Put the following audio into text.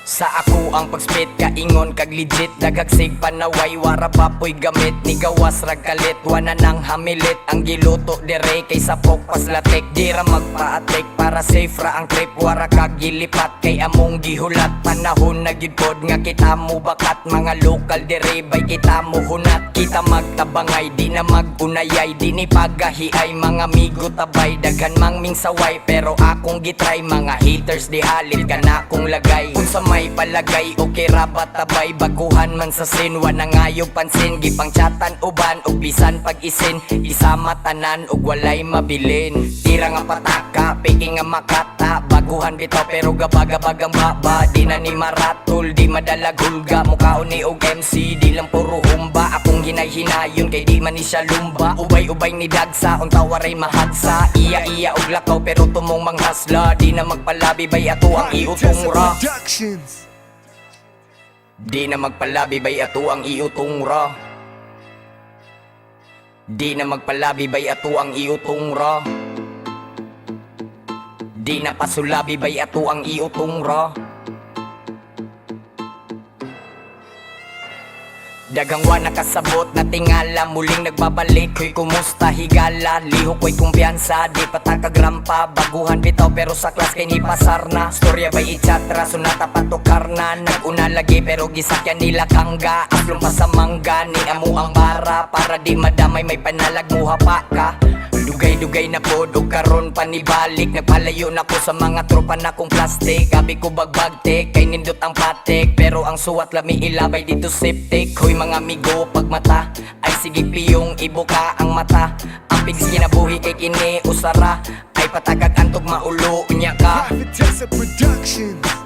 Sa ako ang pagspit, kaingon kag legit. Dagagsig panaway, wara papoy gamit. Ni gawas ragkalit, wana nang hamilit. Ang giluto dire kay sapok pas latik. Di ra magpaatik, para safe ra ang trip. Wara kag gilipat, kay among gihulat. Panahon na gyud pod nga kita mo bakat. Mga lokal dire bay kita mo hunat. Kita magtabangay, di na magunayay. Di ni pagahiay, mga migo tabay. Daghan mang ming saway, pero akong gitry. Mga haters di halit ka na akong lagay. Unsa may palagay, okay ra ba tabay. Baguhan man sa sin, wana ngayo pansin. Gipang chatan uban, ug bisan pag-isin. Isama tanan, ug walay mabilin. Tira nga pataka, piki nga makata. Baguhan bitaw pero gabagabagang baba. Di na ni maratul, di madalag hulga. Mukhaon ni og MC, di lang puro humba. Akong hinay-hinayon, kay di man ni siya lumba. Ubay-ubay ni dagsa, unta waray mahagsa. Iya-iya og lakaw pero tumong manghasla. Di na magpalabi bay ato ang iutong ra. Di na magpalabi bay ato ang iutong ra. Di na magpalabi bay ato ang iutong ra. Di na pasulabi bay ato ang iutong ra. Dagang wana kasabot na tingala. Muling nagbabalik, ko'y kumusta higala. Lihok ko'y kumpiyansa, di patakagrampa. Baguhan bitaw pero sa klas kay ni pasar na. Storya bay itsatra, sunata patukar na. Nag-una lagi pero gisakyan nila kangga. Aplong pa sa mangga, ni amo ang bara. Para di madamay may panalag mo hapa ka. Dugay-dugay na pod, o karon panibalik. Nagpalayo na ko sa mga tropa na kong plastic. Gabi ko bagbagtik, kay nindot ang patik. Pero ang suwat lami ilabay dito septic. Hoy mga amigo, pagmata ay sige piyong ibuka ang mata. Ang pigs kinabuhi kay kini usara. Ay patagag antog maulo, unya ka. Prophetessa Productions.